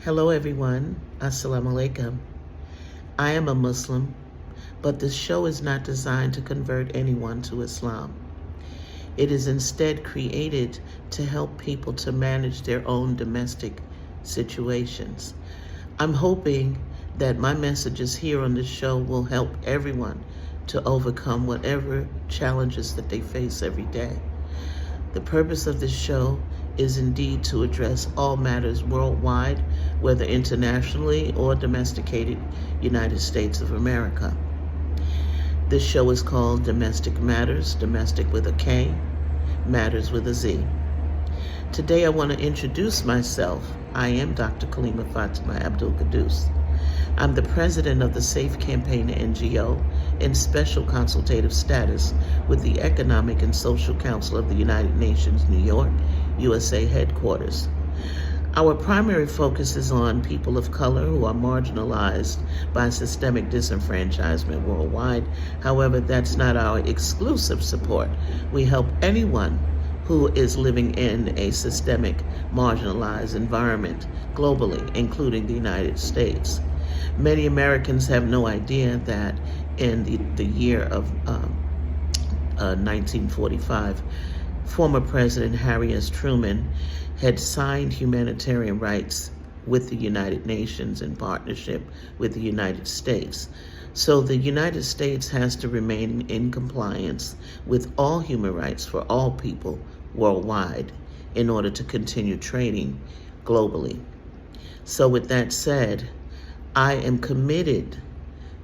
Hello everyone, Assalamu alaikum. I am a Muslim, but this show is not designed to convert anyone to Islam. It is instead created to help people to manage their own domestic situations. I'm hoping that my messages here on this show will help everyone to overcome whatever challenges that they face every day. The purpose of this show is indeed to address all matters worldwide, whether internationally or domesticated United States of America. This show is called Domestik Matterz, domestic with a K, matters with a Z. Today I want to introduce myself. I am Dr. Kalima Fatima Abdul Qudus. I'm the president of the Safe Campaign NGO in special consultative status with the Economic and Social Council of the United Nations, New York, USA headquarters. Our primary focus is on people of color who are marginalized by systemic disenfranchisement worldwide. However, that's not our exclusive support. We help anyone who is living in a systemic marginalized environment globally, including the United States. Many Americans have no idea that in the year of 1945, former President Harry S. Truman had signed humanitarian rights with the United Nations in partnership with the United States. So the United States has to remain in compliance with all human rights for all people worldwide in order to continue trading globally. So with that said, I am committed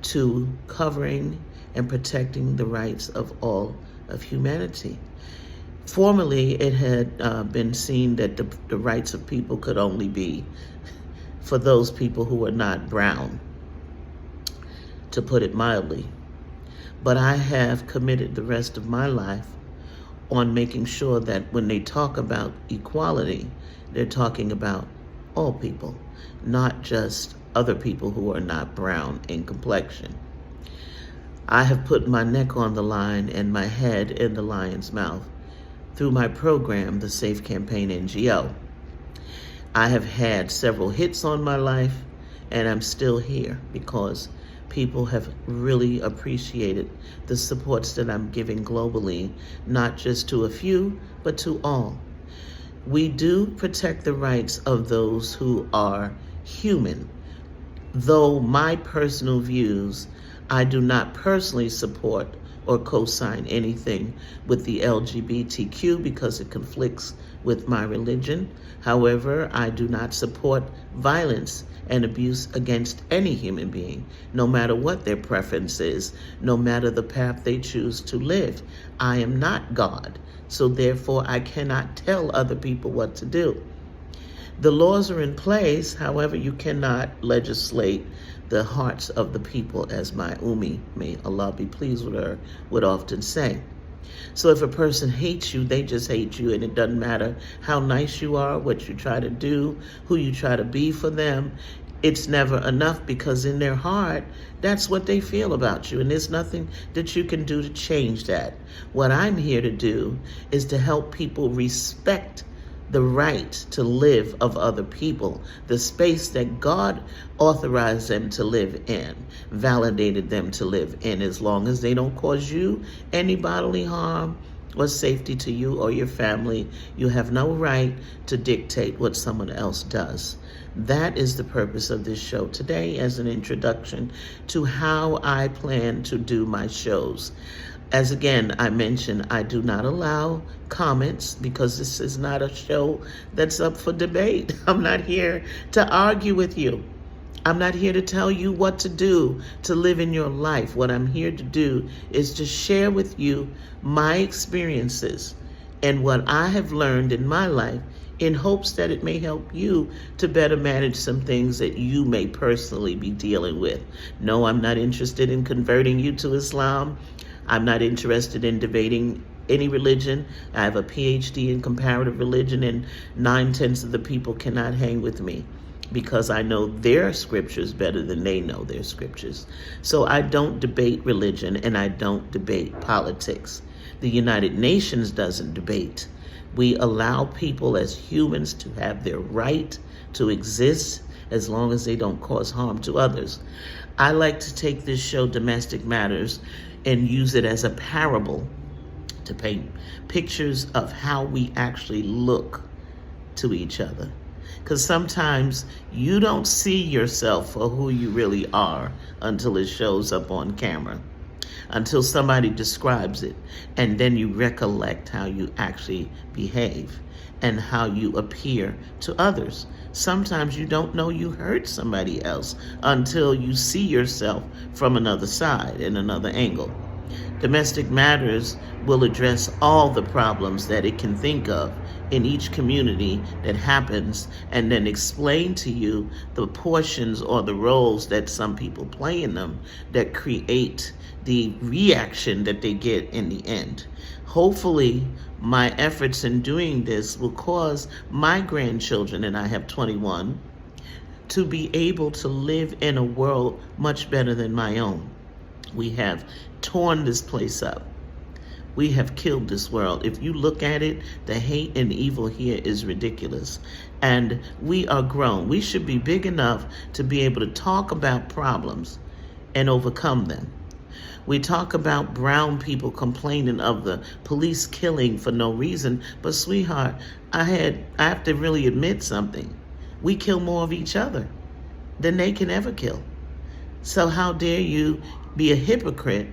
to covering and protecting the rights of all of humanity. Formerly, it had been seen that the rights of people could only be for those people who are not brown, to put it mildly. But I have committed the rest of my life on making sure that when they talk about equality, they're talking about all people, not just other people who are not brown in complexion. I have put my neck on the line and my head in the lion's mouth through my program, the Safe Campaign NGO. I have had several hits on my life, and I'm still here because people have really appreciated the supports that I'm giving globally, not just to a few, but to all. We do protect the rights of those who are human, though my personal views, I do not personally support or co-sign anything with the LGBTQ because it conflicts with my religion. However, I do not support violence and abuse against any human being, no matter what their preference is, no matter the path they choose to live. I am not God, so therefore I cannot tell other people what to do. The laws are in place, however, you cannot legislate the hearts of the people, as my Umi, may Allah be pleased with her, would often say. So if a person hates you, they just hate you, and it doesn't matter how nice you are, what you try to do, who you try to be for them. It's never enough because in their heart, that's what they feel about you, and there's nothing that you can do to change that. What I'm here to do is to help people respect the right to live of other people, the space that God authorized them to live in, validated them to live in, as long as they don't cause you any bodily harm or safety to you or your family. You have no right to dictate what someone else does. That is the purpose of this show today, as an introduction to how I plan to do my shows. As again, I mentioned, I do not allow comments because this is not a show that's up for debate. I'm not here to argue with you. I'm not here to tell you what to do to live in your life. What I'm here to do is to share with you my experiences and what I have learned in my life in hopes that it may help you to better manage some things that you may personally be dealing with. No, I'm not interested in converting you to Islam. I'm not interested in debating any religion. I have a PhD in comparative religion, and 9/10 of the people cannot hang with me because I know their scriptures better than they know their scriptures. So I don't debate religion, and I don't debate politics. The United Nations doesn't debate. We allow people as humans to have their right to exist as long as they don't cause harm to others. I like to take this show, Domestik Matterz, and use it as a parable to paint pictures of how we actually look to each other. Because sometimes you don't see yourself for who you really are until it shows up on camera, until somebody describes it, and then you recollect how you actually behave and how you appear to others. Sometimes you don't know you hurt somebody else until you see yourself from another side, in another angle. Domestik Matterz will address all the problems that it can think of in each community that happens, and then explain to you the portions or the roles that some people play in them that create the reaction that they get in the end. Hopefully, my efforts in doing this will cause my grandchildren, and I have 21, to be able to live in a world much better than my own. We have torn this place up. We have killed this world. If you look at it, the hate and evil here is ridiculous. And we are grown. We should be big enough to be able to talk about problems and overcome them. We talk about brown people complaining of the police killing for no reason, but sweetheart, I have to really admit something. We kill more of each other than they can ever kill. So how dare you be a hypocrite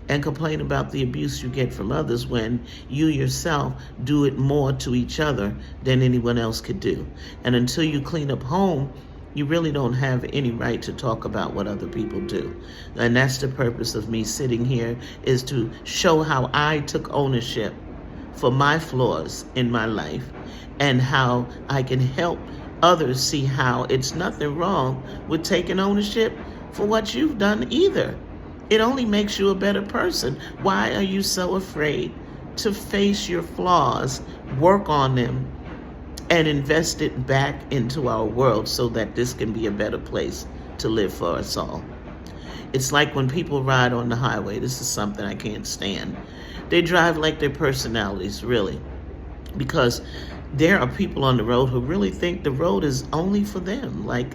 and complain about the abuse you get from others when you yourself do it more to each other than anyone else could do. And until you clean up home, you really don't have any right to talk about what other people do. And that's the purpose of me sitting here, is to show how I took ownership for my flaws in my life and how I can help others see how it's nothing wrong with taking ownership for what you've done either. It only makes you a better person. Why are you so afraid to face your flaws, work on them, and invest it back into our world so that this can be a better place to live for us all? It's like when people ride on the highway. This is something I can't stand. They drive like their personalities, really. Because there are people on the road who really think the road is only for them. Like,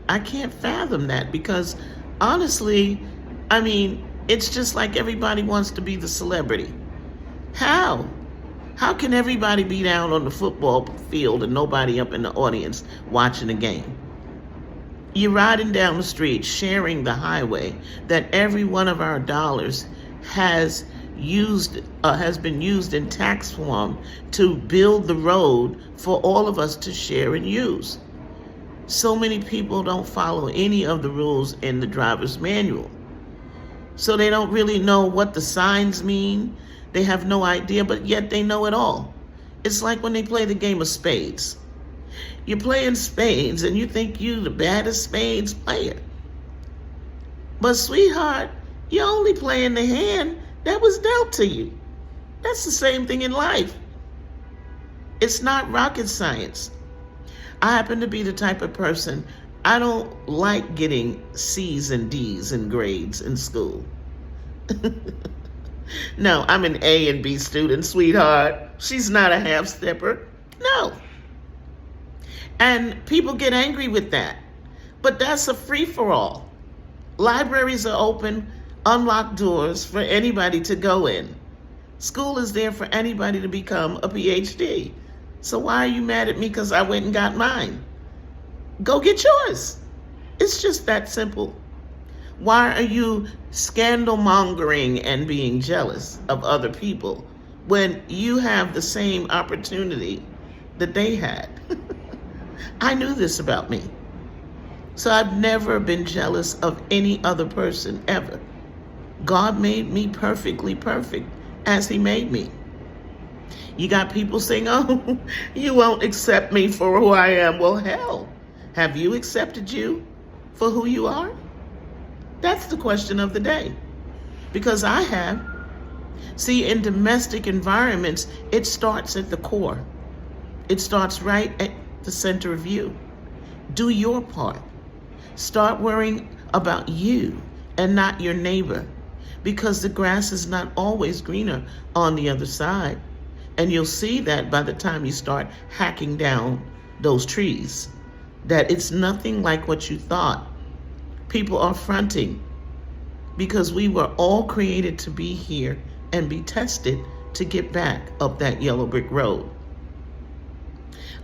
I can't fathom that, because honestly, I mean, it's just like everybody wants to be the celebrity. How? How can everybody be down on the football field and nobody up in the audience watching the game? You're riding down the street, sharing the highway that every one of our dollars has been used in tax form to build the road for all of us to share and use. So many people don't follow any of the rules in the driver's manual. So they don't really know what the signs mean. They have no idea, but yet they know it all. It's like when they play the game of spades. You're playing spades and you think you're the baddest spades player. But sweetheart, you're only playing the hand that was dealt to you. That's the same thing in life. It's not rocket science. I happen to be the type of person, I don't like getting C's and D's in grades in school. No, I'm an A and B student, sweetheart. She's not a half-stepper. No. And people get angry with that. But that's a free-for-all. Libraries are open, unlocked doors for anybody to go in. School is there for anybody to become a PhD. So why are you mad at me because I went and got mine? Go get yours. It's just that simple. Why are you scandal mongering and being jealous of other people when you have the same opportunity that they had? I knew this about me. So I've never been jealous of any other person ever. God made me perfectly perfect as he made me. You got people saying, oh, you won't accept me for who I am. Well, hell, have you accepted you for who you are? That's the question of the day. Because I have. See, in domestic environments, it starts at the core. It starts right at the center of you. Do your part. Start worrying about you and not your neighbor, because the grass is not always greener on the other side. And you'll see that by the time you start hacking down those trees. that it's nothing like what you thought. People are fronting because we were all created to be here and be tested to get back up that yellow brick road.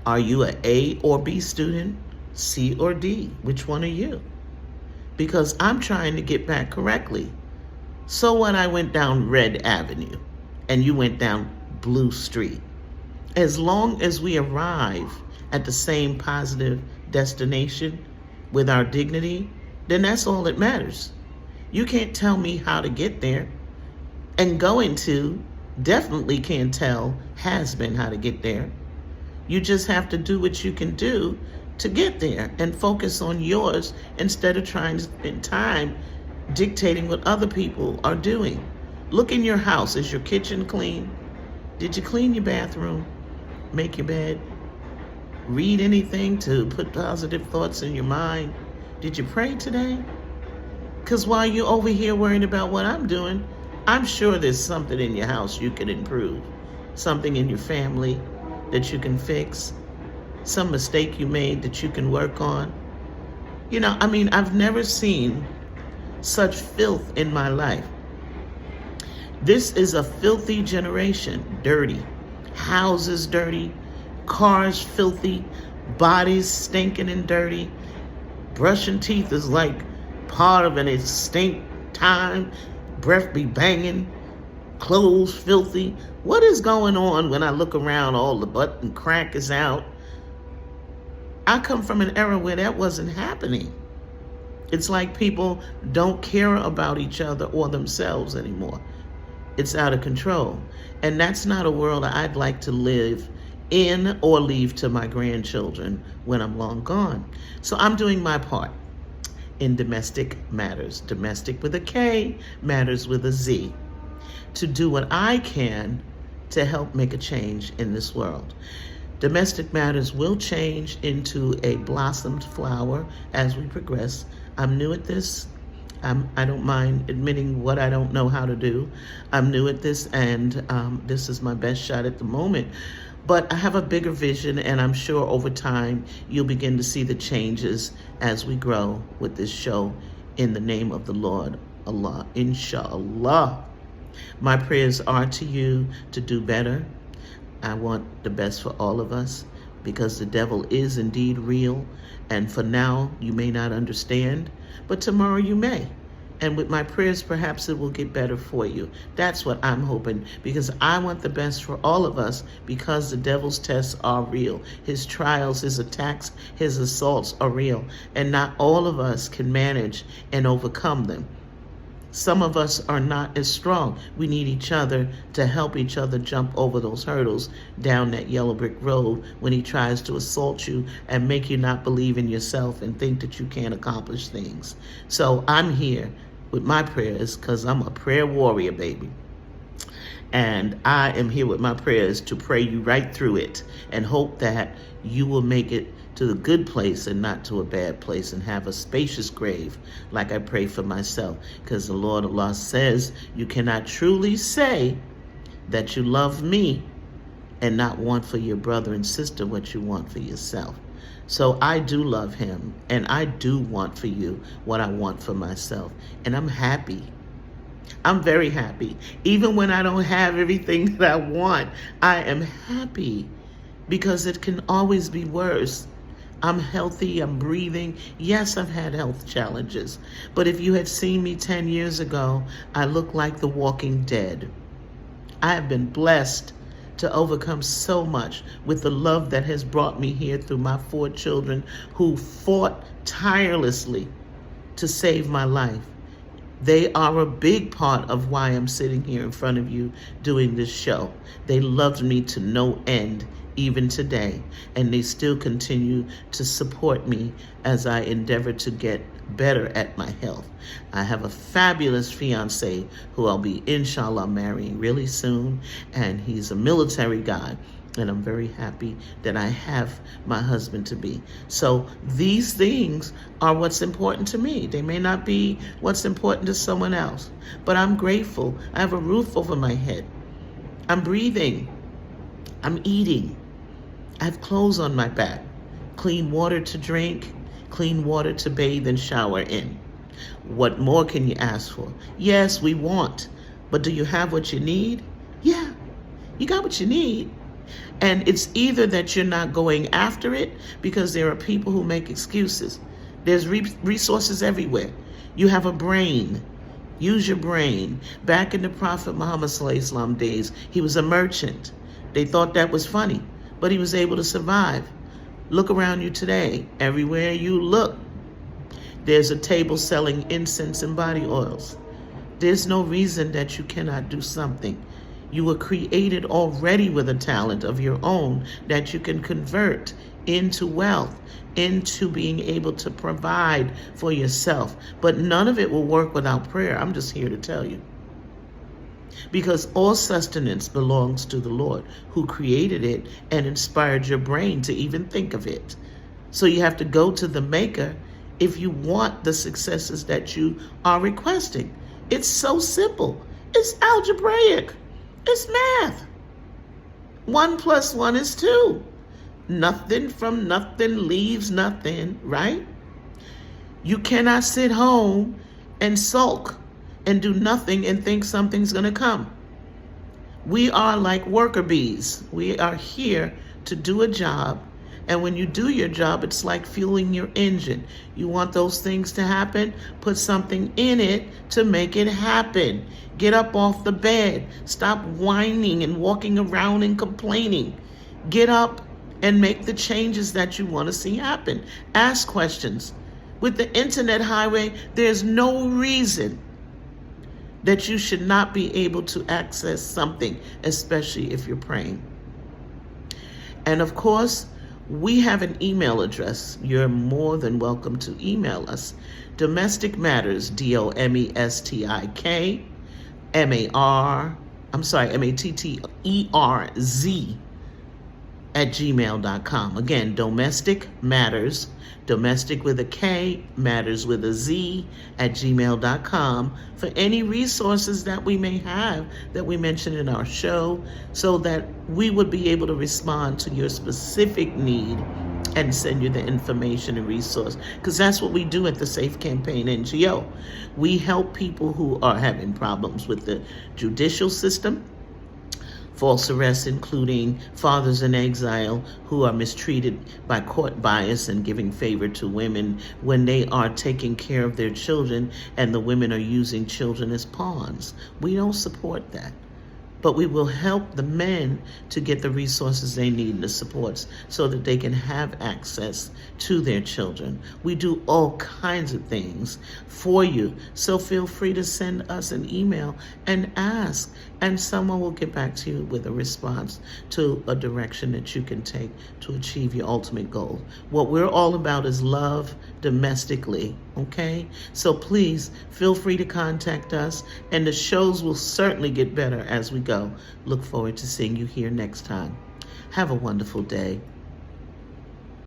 Are you an A or B student, C or D? Which one are you? Because I'm trying to get back correctly. So when I went down Red Avenue and you went down Blue Street, as long as we arrive at the same positive destination with our dignity, then that's all that matters. You can't tell me how to get there, and going to definitely can't tell has been how to get there. You just have to do what you can do to get there and focus on yours instead of trying to spend time dictating what other people are doing. Look in your house. Is your kitchen clean? Did you clean your bathroom? Make your bed? Read anything to put positive thoughts in your mind? Did you pray today? Because while you're over here worrying about what I'm doing, I'm sure there's something in your house you can improve, something in your family that you can fix, some mistake you made that you can work on. I've never seen such filth in my life. This is a filthy generation, dirty. Houses dirty, cars filthy, bodies stinking and dirty. Brushing teeth is like part of an extinct time. Breath be banging, clothes filthy. What is going on when I look around? All the butt and crack is out. I come from an era where that wasn't happening. It's like people don't care about each other or themselves anymore. It's out of control. And that's not a world I'd like to live in or leave to my grandchildren when I'm long gone. So I'm doing my part in Domestik Matterz. Domestic with a K, matters with a Z. To do what I can to help make a change in this world. Domestik Matterz will change into a blossomed flower as we progress. I'm new at this. I don't mind admitting what I don't know how to do. I'm new at this, and this is my best shot at the moment. But I have a bigger vision, and I'm sure over time you'll begin to see the changes as we grow with this show in the name of the Lord, Allah, inshallah. My prayers are to you to do better. I want the best for all of us because the devil is indeed real. And for now, you may not understand, but tomorrow you may. And with my prayers, perhaps it will get better for you. That's what I'm hoping, because I want the best for all of us, because the devil's tests are real. His trials, his attacks, his assaults are real. And not all of us can manage and overcome them. Some of us are not as strong. We need each other to help each other jump over those hurdles down that yellow brick road when he tries to assault you and make you not believe in yourself and think that you can't accomplish things. So I'm here with my prayers because I'm a prayer warrior, baby. And I am here with my prayers to pray you right through it and hope that you will make it to the good place and not to a bad place and have a spacious grave like I pray for myself. Because the Lord Allah says you cannot truly say that you love me and not want for your brother and sister what you want for yourself. So I do love him, and I do want for you what I want for myself. And I'm happy. I'm very happy. Even when I don't have everything that I want, I am happy because it can always be worse. I'm healthy, I'm breathing. Yes, I've had health challenges. But if you had seen me 10 years ago, I look like the walking dead. I have been blessed to overcome so much with the love that has brought me here through my 4 children who fought tirelessly to save my life. They are a big part of why I'm sitting here in front of you doing this show. They loved me to no end, even today, and they still continue to support me as I endeavor to get better at my health. I have a fabulous fiance who I'll be, inshallah, marrying really soon, and he's a military guy, and I'm very happy that I have my husband to be. So these things are what's important to me. They may not be what's important to someone else, but I'm grateful. I have a roof over my head. I'm breathing. I'm eating. I have clothes on my back. clean water to drink, clean water to bathe and shower in. What more can you ask for? Yes, we want, but do you have what you need? Yeah, you got what you need. And it's either that you're not going after it because there are people who make excuses. There's resources everywhere. You have a brain. Use your brain. Back in the Prophet Muhammad ﷺ days, he was a merchant. They thought that was funny, but he was able to survive. Look around you today. Everywhere you look, there's a table selling incense and body oils. There's no reason that you cannot do something. You were created already with a talent of your own that you can convert into wealth, into being able to provide for yourself. But none of it will work without prayer. I'm just here to tell you. Because all sustenance belongs to the Lord, who created it and inspired your brain to even think of it. So you have to go to the Maker if you want the successes that you are requesting. It's so simple. It's algebraic. It's math. 1 + 1 is 2. Nothing from nothing leaves nothing, right? You cannot sit home and sulk and do nothing and think something's going to come. We are like worker bees. We are here to do a job. And when you do your job, it's like fueling your engine. You want those things to happen? Put something in it to make it happen. Get up off the bed. Stop whining and walking around and complaining. Get up and make the changes that you want to see happen. Ask questions. With the internet highway, there's no reason that you should not be able to access something, especially if you're praying. And of course, we have an email address. You're more than welcome to email us. Domestik Matterz, DOMESTIK, MATTERZ @gmail.com. Again, Domestik Matterz, domestic with a K, matters with a Z @gmail.com for any resources that we may have that we mention in our show, so that we would be able to respond to your specific need and send you the information and resource, because that's what we do at the Safe Campaign NGO. We help people who are having problems with the judicial system, false arrests, including fathers in exile who are mistreated by court bias and giving favor to women when they are taking care of their children and the women are using children as pawns. We don't support that. But we will help the men to get the resources they need and the supports so that they can have access to their children. We do all kinds of things for you. So feel free to send us an email and ask, and someone will get back to you with a response to a direction that you can take to achieve your ultimate goal. What we're all about is love domestically, okay? So please feel free to contact us, and the shows will certainly get better as we go. Look forward to seeing you here next time. Have a wonderful day.